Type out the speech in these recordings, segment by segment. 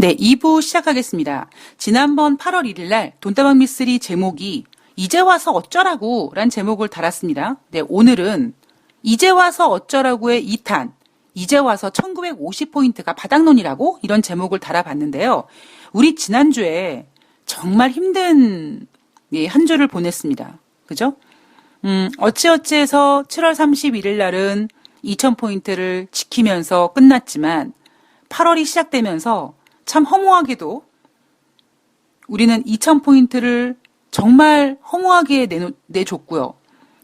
네, 2부 시작하겠습니다. 지난번 8월 1일 날 돈다방 미스리 제목이 이제 와서 어쩌라고 란 제목을 달았습니다. 네, 오늘은 이제 와서 어쩌라고의 2탄, 이제 와서 1950포인트가 바닥론이라고 이런 제목을 달아봤는데요. 우리 지난주에 정말 힘든 한 주를 보냈습니다. 그죠? 어찌어찌해서 7월 31일 날은 2000포인트를 지키면서 끝났지만 8월이 시작되면서 참 허무하게도 우리는 2000포인트를 정말 허무하게 내줬고요.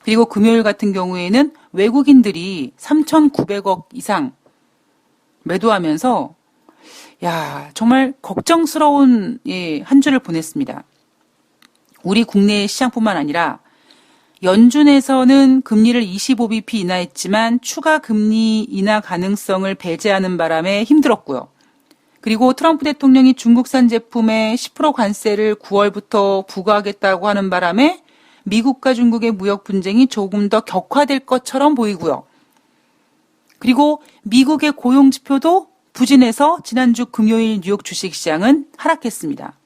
그리고 금요일 같은 경우에는 외국인들이 3,900억 이상 매도하면서 정말 걱정스러운 한 주를 보냈습니다. 우리 국내 시장뿐만 아니라 연준에서는 금리를 25bp 인하했지만 추가 금리 인하 가능성을 배제하는 바람에 힘들었고요. 그리고 트럼프 대통령이 중국산 제품에 10% 관세를 9월부터 부과하겠다고 하는 바람에 미국과 중국의 무역 분쟁이 조금 더 격화될 것처럼 보이고요. 그리고 미국의 고용 지표도 부진해서 지난주 금요일 뉴욕 주식시장은 하락했습니다.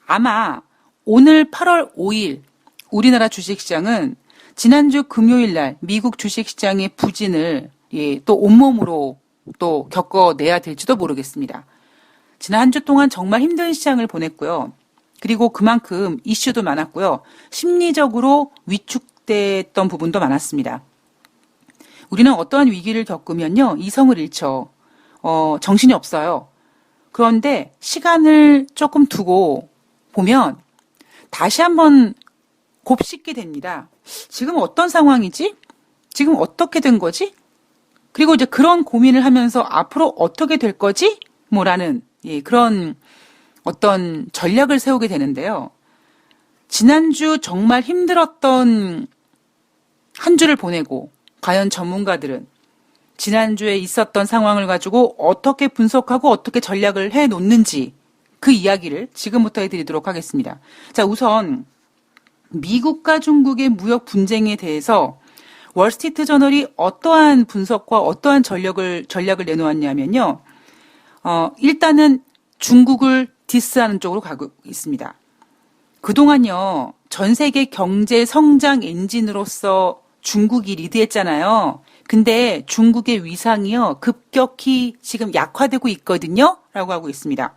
아마 오늘 8월 5일 우리나라 주식시장은 지난주 금요일 날 미국 주식시장의 부진을 또 온몸으로 또 겪어내야 될지도 모르겠습니다. 지난 한 주 동안 정말 힘든 시장을 보냈고요. 그리고 그만큼 이슈도 많았고요. 심리적으로 위축됐던 부분도 많았습니다. 우리는 어떠한 위기를 겪으면요. 이성을 잃죠. 정신이 없어요. 그런데 시간을 조금 두고 보면 다시 한번 곱씹게 됩니다. 지금 어떤 상황이지? 지금 어떻게 된 거지? 그리고 이제 그런 고민을 하면서 앞으로 어떻게 될 거지? 뭐라는 그런 어떤 전략을 세우게 되는데요. 지난주 정말 힘들었던 한 주를 보내고 과연 전문가들은 지난주에 있었던 상황을 가지고 어떻게 분석하고 어떻게 전략을 해놓는지 그 이야기를 지금부터 해드리도록 하겠습니다. 자, 우선 미국과 중국의 무역 분쟁에 대해서 월스트리트 저널이 어떠한 분석과 어떠한 전략을 내놓았냐면요. 일단은 중국을 디스하는 쪽으로 가고 있습니다. 그동안요, 전 세계 경제 성장 엔진으로서 중국이 리드했잖아요. 근데 중국의 위상이요, 급격히 지금 약화되고 있거든요. 라고 하고 있습니다.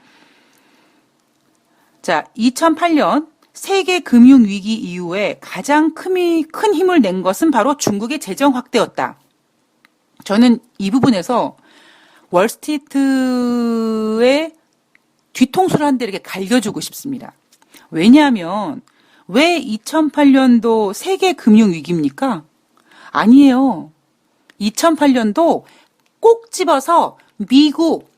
자, 2008년 세계 금융위기 이후에 가장 큰 힘을 낸 것은 바로 중국의 재정 확대였다. 저는 이 부분에서 월스트리트의 뒤통수를 한 대 이렇게 갈겨주고 싶습니다. 왜냐하면 왜 2008년도 세계 금융위기입니까? 아니에요. 2008년도 꼭 집어서 미국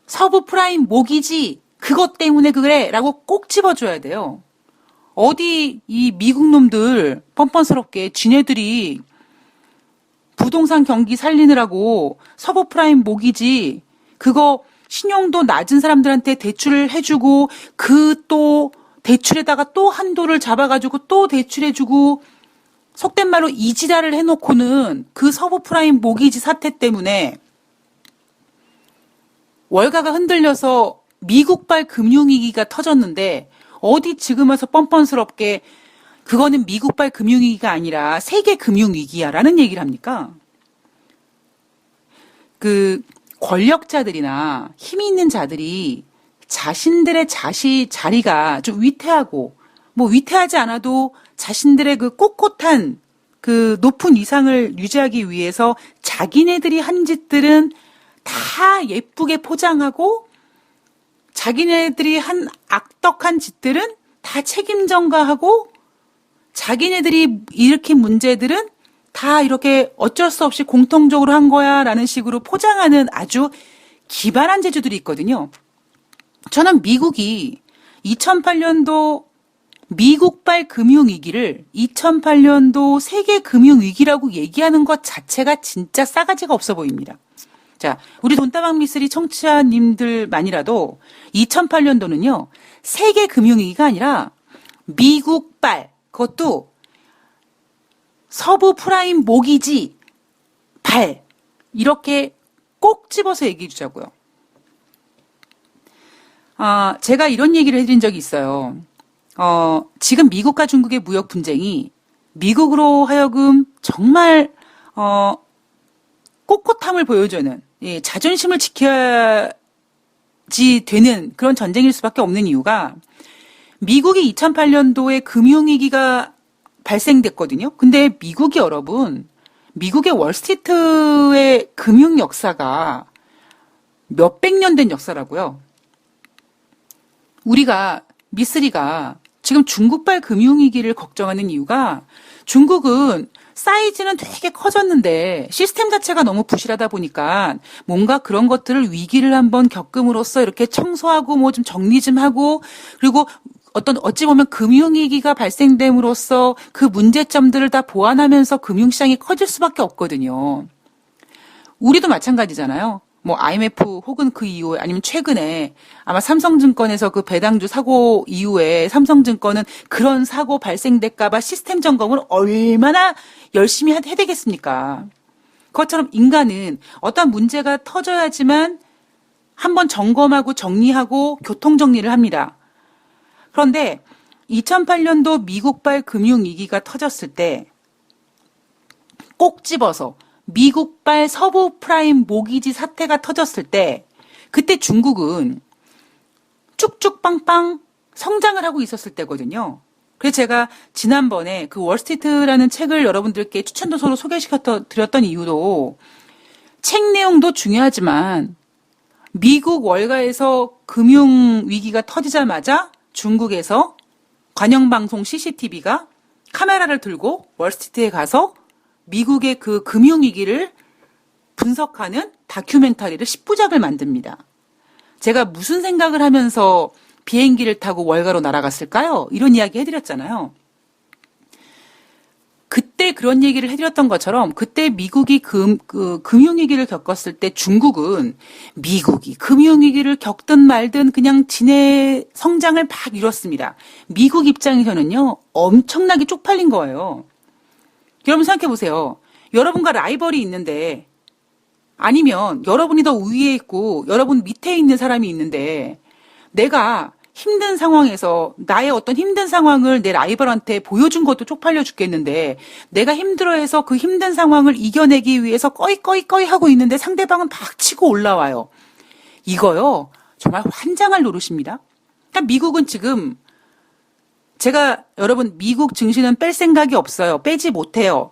서브 프라임 모기지 그것 때문에 그래 라고 꼭 집어줘야 돼요. 어디 이 미국 놈들 뻔뻔스럽게 지네들이 부동산 경기 살리느라고 서브프라임 모기지 그거 신용도 낮은 사람들한테 대출을 해주고 그 또 대출에다가 또 한도를 잡아가지고 또 대출해주고 속된 말로 이지랄을 해놓고는 그 서브프라임 모기지 사태 때문에 월가가 흔들려서 미국발 금융위기가 터졌는데 어디 지금 와서 뻔뻔스럽게 그거는 미국발 금융위기가 아니라 세계 금융위기야 라는 얘기를 합니까? 그 권력자들이나 힘이 있는 자들이 자신들의 자리가 좀 위태하고 위태하지 않아도 자신들의 그 꼿꼿한 그 높은 위상을 유지하기 위해서 자기네들이 한 짓들은 다 예쁘게 포장하고 자기네들이 한 악덕한 짓들은 다 책임 전가하고 자기네들이 일으킨 문제들은 다 이렇게 어쩔 수 없이 공통적으로 한 거야 라는 식으로 포장하는 아주 기발한 재주들이 있거든요. 저는 미국이 2008년도 미국발 금융위기를 2008년도 세계 금융위기라고 얘기하는 것 자체가 진짜 싸가지가 없어 보입니다. 자, 우리 돈다방 미스리 청취자님들만이라도 2008년도는요, 세계 금융위기가 아니라 미국발, 그것도 서부 프라임 모기지 발, 이렇게 꼭 집어서 얘기해 주자고요. 제가 이런 얘기를 해드린 적이 있어요. 지금 미국과 중국의 무역 분쟁이 미국으로 하여금 정말, 꼿꼿함을 보여주는, 예, 자존심을 지켜야지 되는 그런 전쟁일 수밖에 없는 이유가 미국이 2008년도에 금융위기가 발생됐거든요. 근데 미국이 여러분, 미국의 월스트리트의 금융 역사가 몇백 년 된 역사라고요. 미쓰리가 지금 중국발 금융위기를 걱정하는 이유가 중국은 사이즈는 되게 커졌는데 시스템 자체가 너무 부실하다 보니까 뭔가 그런 것들을 위기를 한번 겪음으로써 이렇게 청소하고 뭐 좀 정리 좀 하고 그리고 어찌 보면 금융위기가 발생됨으로써 그 문제점들을 다 보완하면서 금융시장이 커질 수밖에 없거든요. 우리도 마찬가지잖아요. 뭐 IMF 혹은 그 이후에 아니면 최근에 아마 삼성증권에서 그 배당주 사고 이후에 삼성증권은 그런 사고 발생될까봐 시스템 점검을 얼마나 열심히 해야 되겠습니까? 그것처럼 인간은 어떤 문제가 터져야지만 한번 점검하고 정리하고 교통정리를 합니다. 그런데 2008년도 미국발 금융위기가 터졌을 때 꼭 집어서 미국발 서부 프라임 모기지 사태가 터졌을 때 그때 중국은 쭉쭉 빵빵 성장을 하고 있었을 때거든요. 그래서 제가 지난번에 그 월스트리트라는 책을 여러분들께 추천도서로 소개시켜드렸던 이유도 책 내용도 중요하지만 미국 월가에서 금융위기가 터지자마자 중국에서 관영방송 CCTV가 카메라를 들고 월스트리트에 가서 미국의 그 금융위기를 분석하는 다큐멘터리를 10부작을 만듭니다. 제가 무슨 생각을 하면서 비행기를 타고 월가로 날아갔을까요? 이런 이야기 해드렸잖아요. 그때 그런 얘기를 해드렸던 것처럼 그때 미국이 금융위기를 겪었을 때 중국은 미국이 금융위기를 겪든 말든 그냥 지네 성장을 막 이뤘습니다. 미국 입장에서는요, 엄청나게 쪽팔린 거예요. 여러분 생각해 보세요. 여러분과 라이벌이 있는데 아니면 여러분이 더 위에 있고 여러분 밑에 있는 사람이 있는데 내가 힘든 상황에서 나의 어떤 힘든 상황을 내 라이벌한테 보여준 것도 쪽팔려 죽겠는데 내가 힘들어해서 그 힘든 상황을 이겨내기 위해서 꺼이 하고 있는데 상대방은 막 치고 올라와요. 이거요. 정말 환장할 노릇입니다. 그러니까 미국은 지금 제가 여러분 미국 증시는 뺄 생각이 없어요. 빼지 못해요.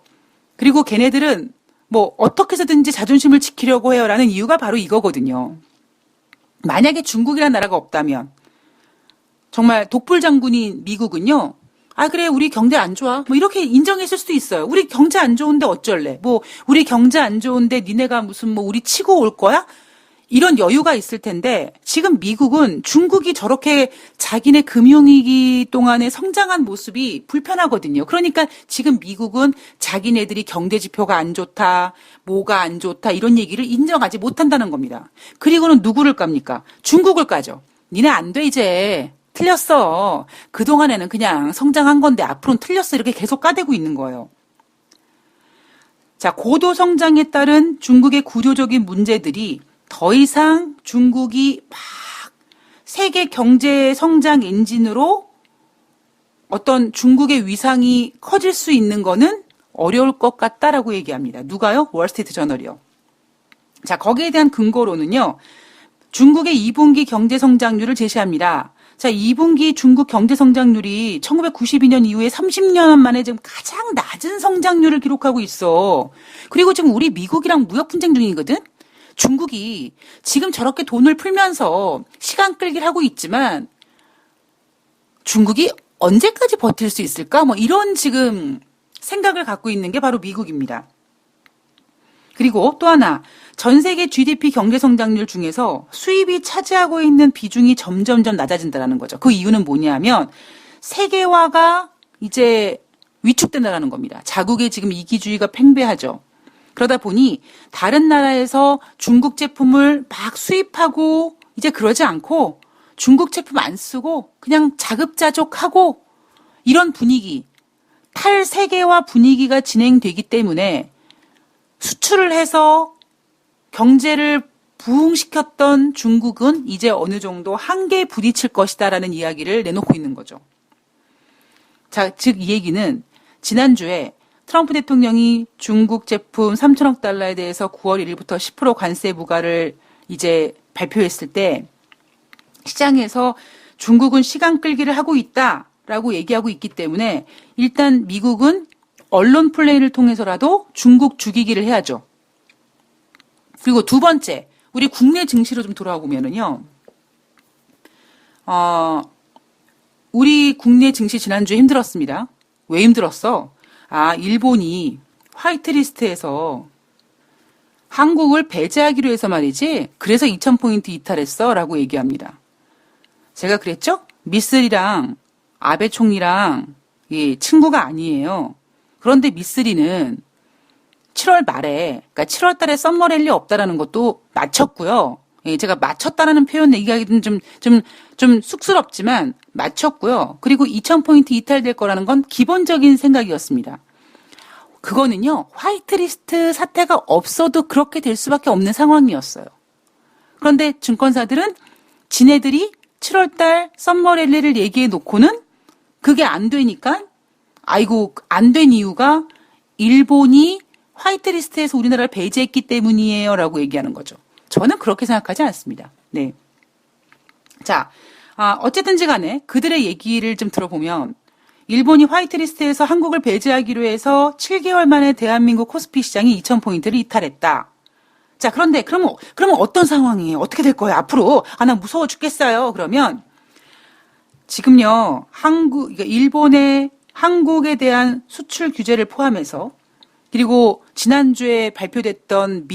그리고 걔네들은 뭐 어떻게 해서든지 자존심을 지키려고 해요라는 이유가 바로 이거거든요. 만약에 중국이라는 나라가 없다면 정말 독불 장군인 미국은요. 그래 우리 경제 안 좋아. 뭐 이렇게 인정했을 수도 있어요. 우리 경제 안 좋은데 어쩔래. 뭐 우리 경제 안 좋은데 니네가 무슨 뭐 우리 치고 올 거야? 이런 여유가 있을 텐데 지금 미국은 중국이 저렇게 자기네 금융위기 동안에 성장한 모습이 불편하거든요. 그러니까 지금 미국은 자기네들이 경제지표가 안 좋다, 뭐가 안 좋다 이런 얘기를 인정하지 못한다는 겁니다. 그리고는 누구를 깝니까? 중국을 까죠. 니네 안 돼 이제. 틀렸어. 그동안에는 그냥 성장한 건데 앞으로는 틀렸어. 이렇게 계속 까대고 있는 거예요. 자, 고도 성장에 따른 중국의 구조적인 문제들이 더 이상 중국이 막 세계 경제 성장 엔진으로 어떤 중국의 위상이 커질 수 있는 거는 어려울 것 같다라고 얘기합니다. 누가요? 월스트리트 저널이요. 자, 거기에 대한 근거로는요. 중국의 2분기 경제 성장률을 제시합니다. 자, 2분기 중국 경제 성장률이 1992년 이후에 30년 만에 지금 가장 낮은 성장률을 기록하고 있어. 그리고 지금 우리 미국이랑 무역 분쟁 중이거든? 중국이 지금 저렇게 돈을 풀면서 시간 끌기를 하고 있지만 중국이 언제까지 버틸 수 있을까? 뭐 이런 지금 생각을 갖고 있는 게 바로 미국입니다. 그리고 또 하나, 전 세계 GDP 경제 성장률 중에서 수입이 차지하고 있는 비중이 점점점 낮아진다는 거죠. 그 이유는 뭐냐면 세계화가 이제 위축된다는 겁니다. 자국의 지금 이기주의가 팽배하죠. 그러다 보니 다른 나라에서 중국 제품을 막 수입하고 이제 그러지 않고 중국 제품 안 쓰고 그냥 자급자족하고 이런 분위기, 탈세계화 분위기가 진행되기 때문에 수출을 해서 경제를 부흥시켰던 중국은 이제 어느 정도 한계에 부딪힐 것이다라는 이야기를 내놓고 있는 거죠. 자, 즉 이 얘기는 지난주에 트럼프 대통령이 중국 제품 3천억 달러에 대해서 9월 1일부터 10% 관세 부과를 이제 발표했을 때 시장에서 중국은 시간 끌기를 하고 있다라고 얘기하고 있기 때문에 일단 미국은 언론 플레이를 통해서라도 중국 죽이기를 해야죠. 그리고 두 번째, 우리 국내 증시로 좀 돌아와 보면은요, 우리 국내 증시 지난주에 힘들었습니다. 왜 힘들었어? 일본이 화이트리스트에서 한국을 배제하기로 해서 말이지, 그래서 2000포인트 이탈했어 라고 얘기합니다. 제가 그랬죠? 미쓰리랑 아베 총리랑 친구가 아니에요. 그런데 미쓰리는 7월 말에, 그러니까 7월 달에 썸머랠리 없다라는 것도 맞췄고요. 제가 맞췄다라는 표현 얘기하기는 좀 쑥스럽지만 맞췄고요. 그리고 2000포인트 이탈될 거라는 건 기본적인 생각이었습니다. 그거는요, 화이트리스트 사태가 없어도 그렇게 될 수밖에 없는 상황이었어요. 그런데 증권사들은 지네들이 7월달 썸머랠리를 얘기해 놓고는 그게 안 되니까, 안 된 이유가 일본이 화이트리스트에서 우리나라를 배제했기 때문이에요 라고 얘기하는 거죠. 저는 그렇게 생각하지 않습니다. 네. 자, 어쨌든지 간에 그들의 얘기를 좀 들어보면 일본이 화이트리스트에서 한국을 배제하기로 해서 7개월 만에 대한민국 코스피 시장이 2000포인트를 이탈했다. 자, 그런데 그러면 어떤 상황이에요? 어떻게 될 거예요? 앞으로? 나 무서워 죽겠어요. 그러면 지금요, 그러니까 일본의 한국에 대한 수출 규제를 포함해서 그리고 지난주에 발표됐던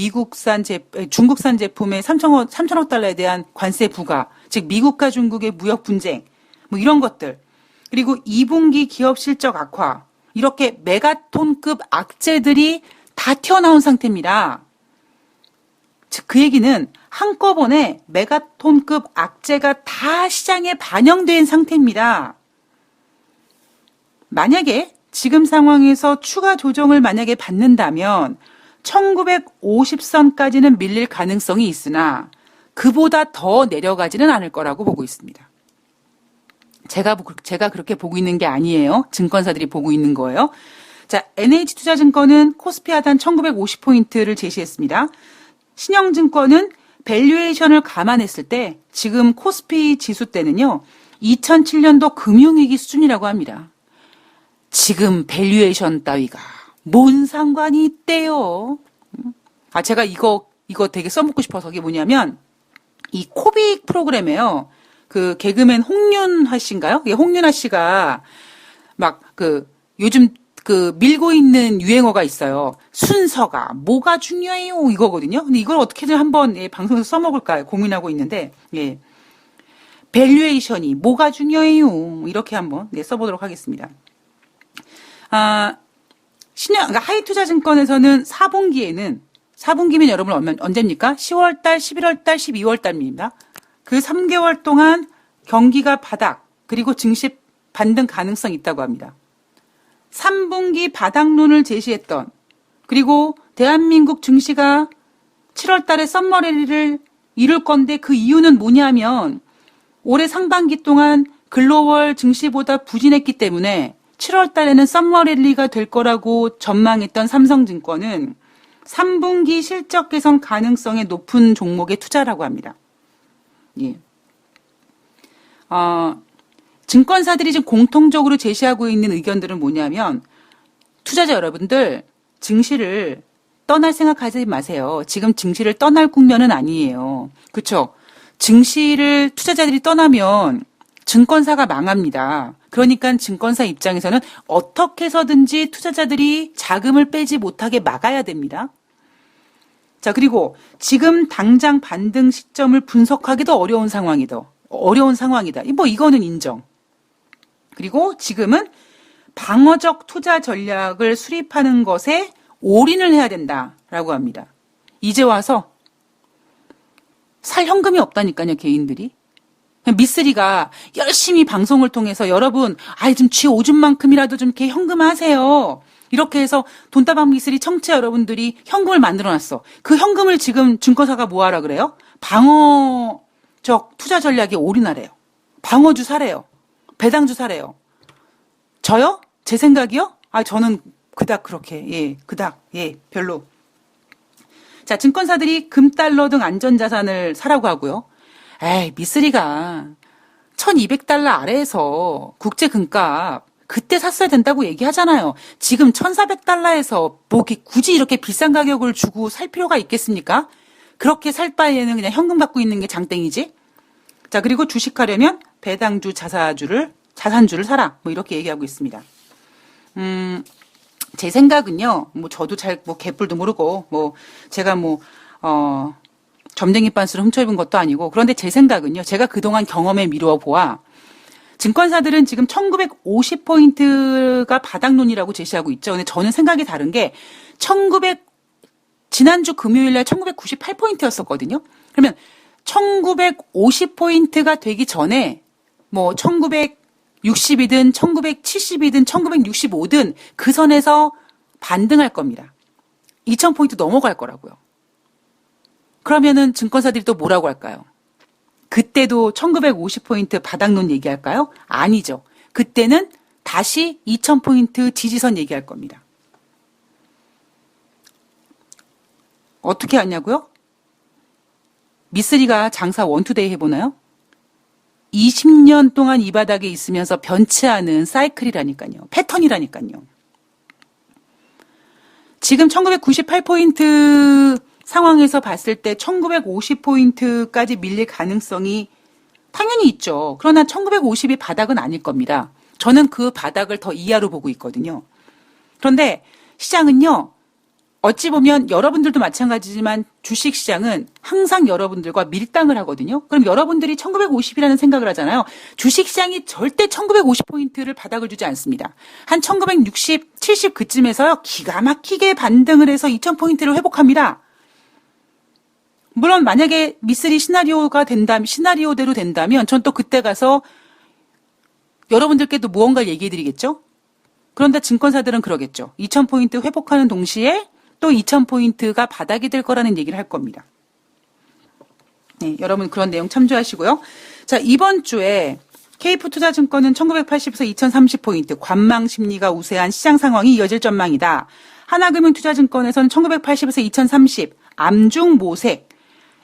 중국산 제품의 3천억 달러에 대한 관세 부과, 즉 미국과 중국의 무역 분쟁, 뭐 이런 것들, 그리고 2분기 기업 실적 악화, 이렇게 메가톤급 악재들이 다 튀어나온 상태입니다. 즉 그 얘기는 한꺼번에 메가톤급 악재가 다 시장에 반영된 상태입니다. 만약에 지금 상황에서 추가 조정을 만약에 받는다면 1950선까지는 밀릴 가능성이 있으나 그보다 더 내려가지는 않을 거라고 보고 있습니다. 제가 그렇게 보고 있는 게 아니에요. 증권사들이 보고 있는 거예요. 자, NH투자증권은 코스피 하단 1950포인트를 제시했습니다. 신영증권은 밸류에이션을 감안했을 때 지금 코스피 지수 때는요, 2007년도 금융위기 수준이라고 합니다. 지금 밸류에이션 따위가 뭔 상관이 있대요. 제가 이거 되게 써먹고 싶어서 이게 뭐냐면 이 코빅 프로그램에요. 그 개그맨 홍윤아 씨인가요? 홍윤아 씨가 막 요즘 밀고 있는 유행어가 있어요. 순서가 뭐가 중요해요 이거거든요. 근데 이걸 어떻게든 한번 방송에서 써먹을까 고민하고 있는데 밸류에이션이 뭐가 중요해요 이렇게 한번 써보도록 하겠습니다. 그러니까 하이투자증권에서는 4분기면 여러분 언제입니까? 10월달, 11월달, 12월달입니다. 그 3개월 동안 경기가 바닥, 그리고 증시 반등 가능성이 있다고 합니다. 3분기 바닥론을 제시했던, 그리고 대한민국 증시가 7월달에 썸머랠리를 이룰 건데 그 이유는 뭐냐면 올해 상반기 동안 글로벌 증시보다 부진했기 때문에 7월 달에는 썸머랠리가 될 거라고 전망했던 삼성증권은 3분기 실적 개선 가능성이 높은 종목에 투자라고 합니다. 예. 증권사들이 지금 공통적으로 제시하고 있는 의견들은 뭐냐면 투자자 여러분들 증시를 떠날 생각하지 마세요. 지금 증시를 떠날 국면은 아니에요. 그렇죠? 증시를 투자자들이 떠나면 증권사가 망합니다. 그러니까 증권사 입장에서는 어떻게 해서든지 투자자들이 자금을 빼지 못하게 막아야 됩니다. 자, 그리고 지금 당장 반등 시점을 분석하기도 어려운 상황이다. 이거는 인정. 그리고 지금은 방어적 투자 전략을 수립하는 것에 올인을 해야 된다라고 합니다. 이제 와서 살 현금이 없다니까요, 개인들이. 미쓰리가 열심히 방송을 통해서 여러분, 좀 쥐 오줌만큼이라도 좀 이렇게 현금화하세요. 이렇게 해서 돈다방 미스리 청취자 여러분들이 현금을 만들어놨어. 그 현금을 지금 증권사가 뭐하라 그래요? 방어적 투자 전략에 올인하래요. 방어주 사래요. 배당주 사래요. 저요? 제 생각이요? 저는 그닥 그렇게, 별로. 자, 증권사들이 금, 달러 등 안전자산을 사라고 하고요. 미쓰리가 1200달러 아래에서 국제 금값 그때 샀어야 된다고 얘기하잖아요. 지금 1400달러에서 굳이 이렇게 비싼 가격을 주고 살 필요가 있겠습니까? 그렇게 살 바에는 그냥 현금 갖고 있는 게 장땡이지. 자, 그리고 주식하려면 배당주, 자산주를 사라. 이렇게 얘기하고 있습니다. 제 생각은요, 저도 개뿔도 모르고, 제가 점쟁이 빤스를 훔쳐입은 것도 아니고, 그런데 제 생각은요, 제가 그동안 경험에 미루어 보아, 증권사들은 지금 1950포인트가 바닥론이라고 제시하고 있죠. 근데 저는 생각이 다른 게, 지난주 금요일 날 1998포인트였었거든요. 그러면 1950포인트가 되기 전에, 1960이든 1970이든 1965든 그 선에서 반등할 겁니다. 2000포인트 넘어갈 거라고요. 그러면은 증권사들이 또 뭐라고 할까요? 그때도 1950포인트 바닥론 얘기할까요? 아니죠. 그때는 다시 2000포인트 지지선 얘기할 겁니다. 어떻게 하냐고요? 미쓰리가 장사 원투데이 해보나요? 20년 동안 이 바닥에 있으면서 변치 않은 사이클이라니까요. 패턴이라니까요. 지금 1998포인트 상황에서 봤을 때 1950포인트까지 밀릴 가능성이 당연히 있죠. 그러나 1950이 바닥은 아닐 겁니다. 저는 그 바닥을 더 이하로 보고 있거든요. 그런데 시장은요. 어찌 보면 여러분들도 마찬가지지만 주식시장은 항상 여러분들과 밀당을 하거든요. 그럼 여러분들이 1950이라는 생각을 하잖아요. 주식시장이 절대 1950포인트를 바닥을 주지 않습니다. 한 1960, 70 그쯤에서요. 기가 막히게 반등을 해서 2000포인트를 회복합니다. 물론 만약에 미쓰리 시나리오대로 된다면 전 또 그때 가서 여러분들께도 무언가를 얘기해드리겠죠. 그런데 증권사들은 그러겠죠. 2000포인트 회복하는 동시에 또 2000포인트가 바닥이 될 거라는 얘기를 할 겁니다. 네, 여러분 그런 내용 참조하시고요. 자, 이번 주에 KF투자증권은 1980에서 2030포인트 관망 심리가 우세한 시장 상황이 이어질 전망이다. 하나금융투자증권에서는 1980에서 2030 암중 모색,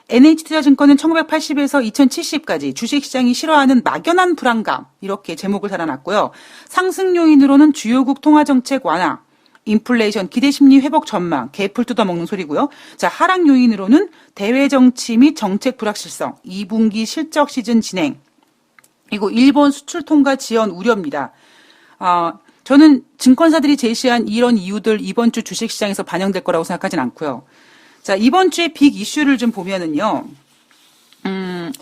NH투자증권은 1980에서 2070까지 주식시장이 싫어하는 막연한 불안감 이렇게 제목을 달아놨고요. 상승 요인으로는 주요국 통화정책 완화, 인플레이션, 기대심리 회복 전망, 개풀 뜯어먹는 소리고요. 자, 하락 요인으로는 대외정치 및 정책 불확실성, 2분기 실적 시즌 진행, 그리고 일본 수출 통과 지연 우려입니다. 저는 증권사들이 제시한 이런 이유들 이번 주 주식시장에서 반영될 거라고 생각하진 않고요. 자, 이번 주에 빅 이슈를 좀 보면은요.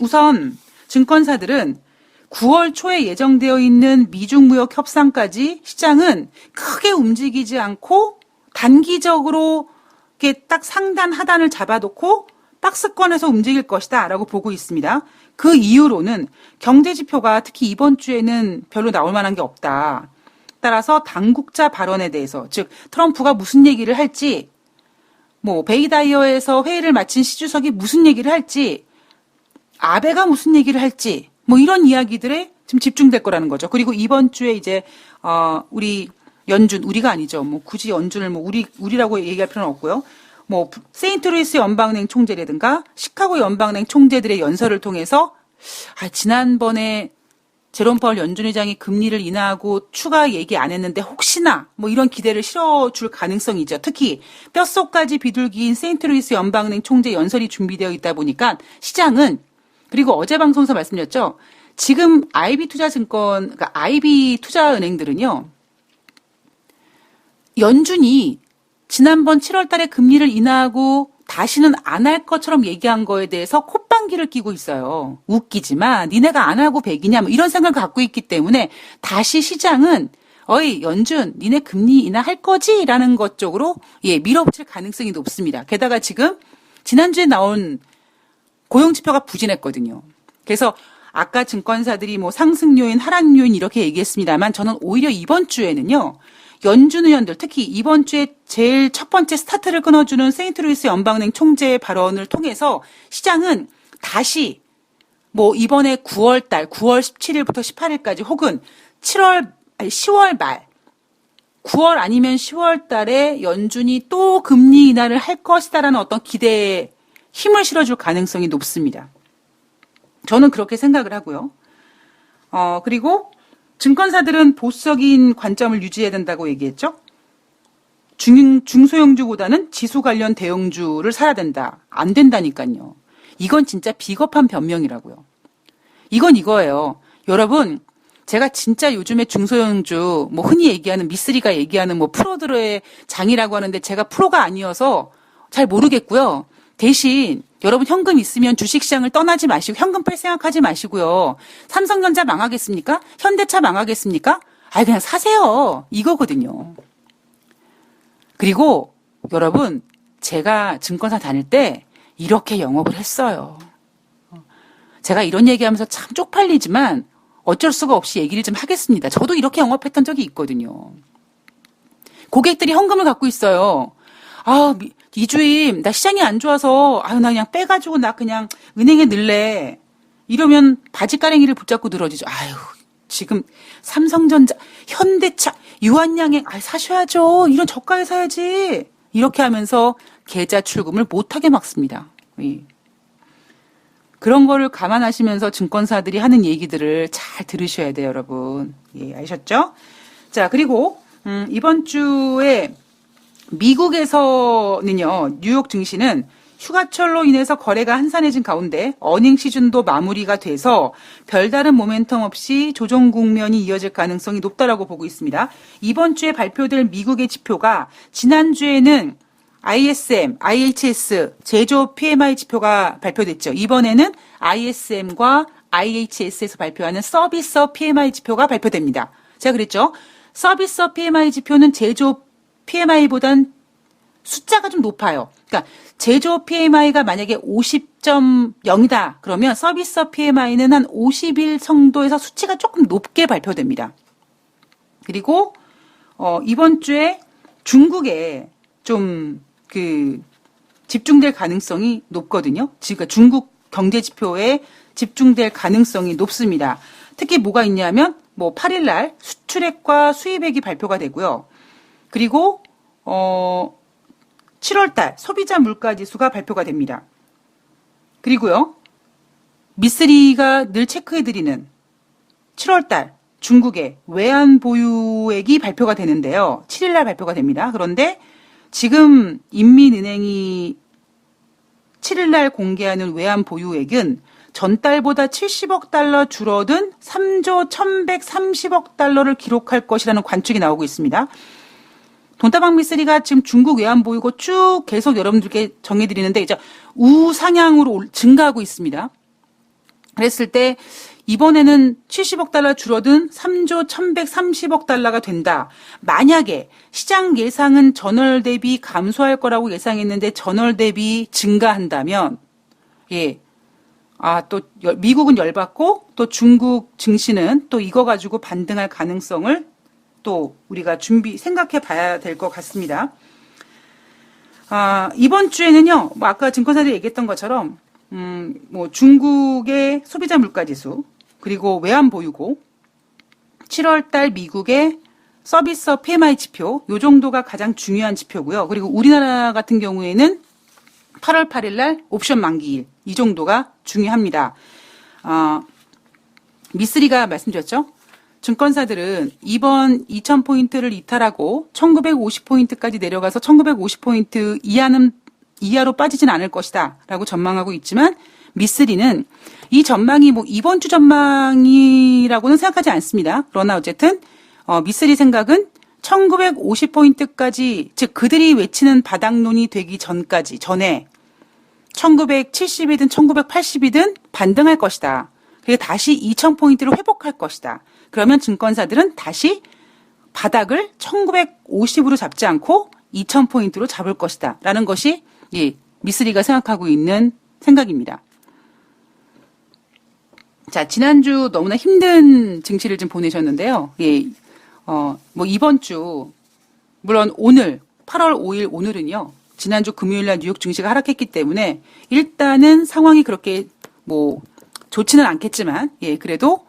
우선 증권사들은 9월 초에 예정되어 있는 미중 무역 협상까지 시장은 크게 움직이지 않고 단기적으로 이렇게 딱 상단 하단을 잡아놓고 박스권에서 움직일 것이다라고 보고 있습니다. 그 이유로는 경제 지표가 특히 이번 주에는 별로 나올 만한 게 없다. 따라서 당국자 발언에 대해서 즉 트럼프가 무슨 얘기를 할지 베이다이어에서 회의를 마친 시 주석이 무슨 얘기를 할지 아베가 무슨 얘기를 할지 이런 이야기들에 좀 집중될 거라는 거죠. 그리고 이번 주에 이제 우리 연준 우리가 아니죠. 굳이 연준을 우리라고 얘기할 필요는 없고요. 세인트루이스 연방은행 총재라든가 시카고 연방은행 총재들의 연설을 통해서 지난번에 제롬 파월 연준 의장이 금리를 인하하고 추가 얘기 안 했는데 혹시나 이런 기대를 실어줄 가능성이 있죠. 특히 뼛속까지 비둘기인 세인트루이스 연방은행 총재 연설이 준비되어 있다 보니까 시장은 그리고 어제 방송에서 말씀드렸죠. 지금 IB 투자은행들은요. 연준이 지난번 7월 달에 금리를 인하하고 다시는 안 할 것처럼 얘기한 거에 대해서 콧방귀를 끼고 있어요. 웃기지만 니네가 안 하고 백이냐 이런 생각을 갖고 있기 때문에 다시 시장은 어이 연준 니네 금리 인하할 거지? 라는 것 쪽으로 밀어붙일 가능성이 높습니다. 게다가 지금 지난주에 나온 고용지표가 부진했거든요. 그래서 아까 증권사들이 상승 요인, 하락 요인 이렇게 얘기했습니다만 저는 오히려 이번 주에는요. 연준 의원들, 특히 이번 주에 제일 첫 번째 스타트를 끊어주는 세인트루이스 연방은행 총재의 발언을 통해서 시장은 다시 뭐 이번에 9월 17일부터 18일까지 혹은 10월 말, 9월 아니면 10월 달에 연준이 또 금리 인하를 할 것이다라는 어떤 기대에 힘을 실어줄 가능성이 높습니다. 저는 그렇게 생각을 하고요. 그리고 증권사들은 보수적인 관점을 유지해야 된다고 얘기했죠. 중소형주보다는 지수 관련 대형주를 사야 된다. 안 된다니까요. 이건 진짜 비겁한 변명이라고요. 이건 이거예요. 여러분, 제가 진짜 요즘에 중소형주, 뭐 흔히 얘기하는 미쓰리가 얘기하는 뭐 프로들의 장이라고 하는데 제가 프로가 아니어서 잘 모르겠고요. 대신 여러분 현금 있으면 주식시장을 떠나지 마시고 현금 팔 생각하지 마시고요. 삼성전자 망하겠습니까? 현대차 망하겠습니까? 그냥 사세요. 이거거든요. 그리고 여러분, 제가 증권사 다닐 때 이렇게 영업을 했어요. 제가 이런 얘기하면서 참 쪽팔리지만 어쩔 수가 없이 얘기를 좀 하겠습니다. 저도 이렇게 영업했던 적이 있거든요. 고객들이 현금을 갖고 있어요. 이주임, 나 시장이 안 좋아서, 나 그냥 빼가지고 나 그냥 은행에 넣을래. 이러면 바지가랭이를 붙잡고 늘어지죠. 지금 삼성전자, 현대차, 유한양행, 사셔야죠. 이런 저가에 사야지. 이렇게 하면서 계좌 출금을 못하게 막습니다. 그런 거를 감안하시면서 증권사들이 하는 얘기들을 잘 들으셔야 돼요, 여러분. 아셨죠? 자, 그리고, 이번 주에 미국에서는요, 뉴욕 증시는 휴가철로 인해서 거래가 한산해진 가운데 어닝 시즌도 마무리가 돼서 별다른 모멘텀 없이 조정 국면이 이어질 가능성이 높다라고 보고 있습니다. 이번 주에 발표될 미국의 지표가 지난주에는 ISM, IHS 제조업 PMI 지표가 발표됐죠. 이번에는 ISM과 IHS에서 발표하는 서비스업 PMI 지표가 발표됩니다. 제가 그랬죠. 서비스업 PMI 지표는 제조업 PMI보단 숫자가 좀 높아요. 그러니까 제조업 PMI가 만약에 50.0이다. 그러면 서비스업 PMI는 한 51 정도에서 수치가 조금 높게 발표됩니다. 그리고 이번 주에 중국에 좀 집중될 가능성이 높거든요. 그러니까 중국 경제 지표에 집중될 가능성이 높습니다. 특히 뭐가 있냐면 8일 날 수출액과 수입액이 발표가 되고요. 그리고 7월 달 소비자 물가 지수가 발표가 됩니다. 그리고요. 미쓰리가 늘 체크해 드리는 7월 달 중국의 외환 보유액이 발표가 되는데요. 7일 날 발표가 됩니다. 그런데 지금 인민은행이 7일 날 공개하는 외환 보유액은 전달보다 70억 달러 줄어든 3조 1130억 달러를 기록할 것이라는 관측이 나오고 있습니다. 돈다방 미쓰리가 지금 중국 외환 보유고 쭉 계속 여러분들께 정해드리는데 이제 우상향으로 증가하고 있습니다. 그랬을 때 이번에는 70억 달러 줄어든 3조 1130억 달러가 된다. 만약에 시장 예상은 전월 대비 감소할 거라고 예상했는데 전월 대비 증가한다면 또 미국은 열받고 또 중국 증시는 또 이거 가지고 반등할 가능성을 또 우리가 생각해 봐야 될 것 같습니다. 이번 주에는요, 아까 증권사들이 얘기했던 것처럼, 중국의 소비자 물가 지수, 그리고 외환 보유고, 7월 달 미국의 서비스업 PMI 지표, 요 정도가 가장 중요한 지표고요. 그리고 우리나라 같은 경우에는 8월 8일 날 옵션 만기일, 이 정도가 중요합니다. 미쓰리가 말씀드렸죠? 증권사들은 이번 2000포인트를 이탈하고 1950포인트까지 내려가서 1950포인트 이하로 빠지진 않을 것이다 라고 전망하고 있지만 미쓰리는 이 전망이 이번 주 전망이라고는 생각하지 않습니다. 그러나 어쨌든 미쓰리 생각은 1950포인트까지 즉 그들이 외치는 바닥론이 되기 전에 1970이든 1980이든 반등할 것이다. 그리고 다시 2000포인트로 회복할 것이다. 그러면 증권사들은 다시 바닥을 1950으로 잡지 않고 2000포인트로 잡을 것이다. 라는 것이 미쓰리가 생각하고 있는 생각입니다. 자, 지난주 너무나 힘든 증시를 좀 보내셨는데요. 이번 주 물론 오늘 8월 5일 오늘은요. 지난주 금요일 날 뉴욕 증시가 하락했기 때문에 일단은 상황이 그렇게 뭐 좋지는 않겠지만 그래도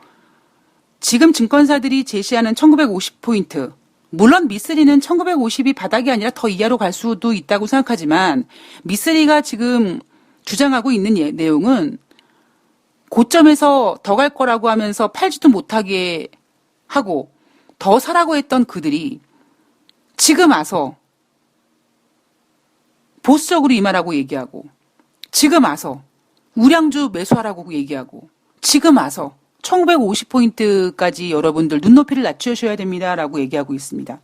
지금 증권사들이 제시하는 1950포인트 물론 미쓰리는 1950이 바닥이 아니라 더 이하로 갈 수도 있다고 생각하지만 미쓰리가 지금 주장하고 있는 내용은 고점에서 더 갈 거라고 하면서 팔지도 못하게 하고 더 사라고 했던 그들이 지금 와서 보수적으로 임하라고 얘기하고 지금 와서 우량주 매수하라고 얘기하고 지금 와서 1950포인트까지 여러분들 눈높이를 낮추셔야 됩니다라고 얘기하고 있습니다.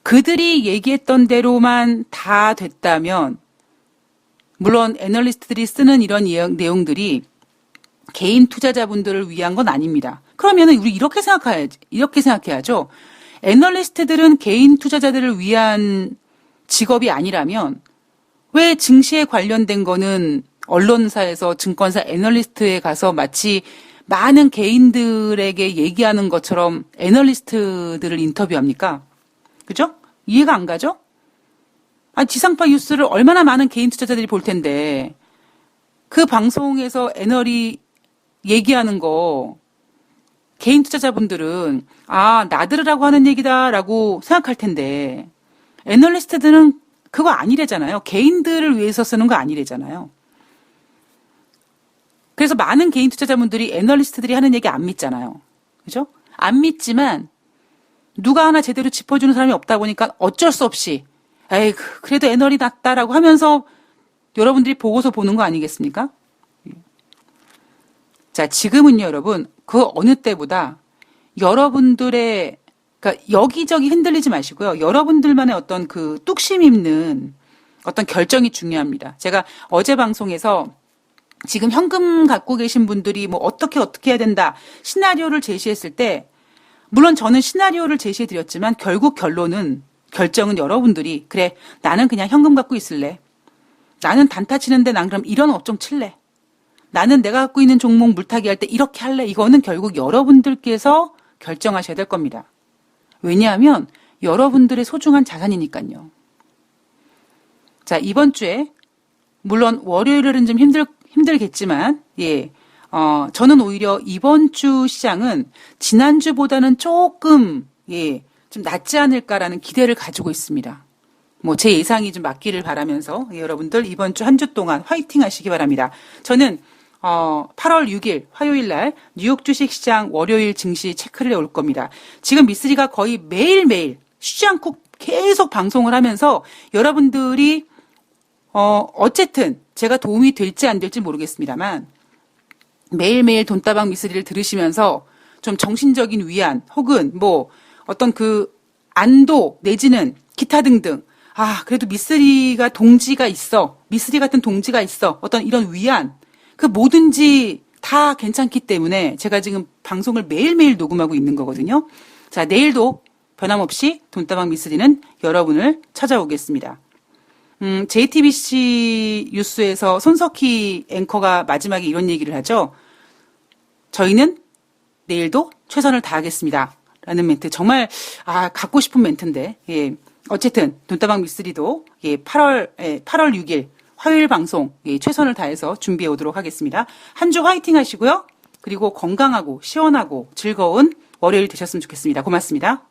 그들이 얘기했던 대로만 다 됐다면 물론 애널리스트들이 쓰는 이런 내용들이 개인 투자자분들을 위한 건 아닙니다. 그러면은 우리 이렇게 생각해야죠. 애널리스트들은 개인 투자자들을 위한 직업이 아니라면 왜 증시에 관련된 거는 언론사에서 증권사 애널리스트에 가서 마치 많은 개인들에게 얘기하는 것처럼 애널리스트들을 인터뷰합니까? 그죠? 이해가 안 가죠? 지상파 뉴스를 얼마나 많은 개인 투자자들이 볼 텐데 그 방송에서 애널이 얘기하는 거 개인 투자자분들은 나들으라고 하는 얘기다라고 생각할 텐데 애널리스트들은 그거 아니래잖아요. 개인들을 위해서 쓰는 거 아니래잖아요. 그래서 많은 개인 투자자분들이 애널리스트들이 하는 얘기 안 믿잖아요. 그죠? 안 믿지만 누가 하나 제대로 짚어주는 사람이 없다 보니까 어쩔 수 없이 그래도 애널이 낫다라고 하면서 여러분들이 보고서 보는 거 아니겠습니까? 자, 지금은요, 여러분, 그 어느 때보다 여러분들의, 그러니까 여기저기 흔들리지 마시고요. 여러분들만의 어떤 그 뚝심 있는 어떤 결정이 중요합니다. 제가 어제 방송에서 지금 현금 갖고 계신 분들이 뭐 어떻게 해야 된다, 시나리오를 제시했을 때, 물론 저는 시나리오를 제시해 드렸지만 결국 결정은 여러분들이, 그래, 나는 그냥 현금 갖고 있을래. 나는 단타 치는데 난 그럼 이런 업종 칠래. 나는 내가 갖고 있는 종목 물타기 할 때 이렇게 할래. 이거는 결국 여러분들께서 결정하셔야 될 겁니다. 왜냐하면 여러분들의 소중한 자산이니까요. 자, 이번 주에 물론 월요일은 좀 힘들겠지만 저는 오히려 이번 주 시장은 지난주보다는 조금 좀 낫지 않을까라는 기대를 가지고 있습니다. 뭐 제 예상이 좀 맞기를 바라면서 여러분들 이번 주 한 주 동안 화이팅 하시기 바랍니다. 저는 8월 6일 화요일 날 뉴욕 주식시장 월요일 증시 체크를 해올 겁니다. 지금 미쓰리가 거의 매일매일 쉬지 않고 계속 방송을 하면서 여러분들이 어쨌든 제가 도움이 될지 안 될지 모르겠습니다만 매일매일 돈다방 미쓰리를 들으시면서 좀 정신적인 위안 혹은 뭐 어떤 그 안도 내지는 기타 등등 그래도 미쓰리가 동지가 있어. 미쓰리 같은 동지가 있어. 어떤 이런 위안 그 뭐든지 다 괜찮기 때문에 제가 지금 방송을 매일매일 녹음하고 있는 거거든요. 자, 내일도 변함없이 돈다방 미쓰리는 여러분을 찾아오겠습니다. JTBC 뉴스에서 손석희 앵커가 마지막에 이런 얘기를 하죠. 저희는 내일도 최선을 다하겠습니다. 라는 멘트. 정말, 갖고 싶은 멘트인데, 어쨌든, 돈다방 미쓰리도, 8월 6일, 화요일 방송, 최선을 다해서 준비해 오도록 하겠습니다. 한 주 화이팅 하시고요. 그리고 건강하고, 시원하고, 즐거운 월요일 되셨으면 좋겠습니다. 고맙습니다.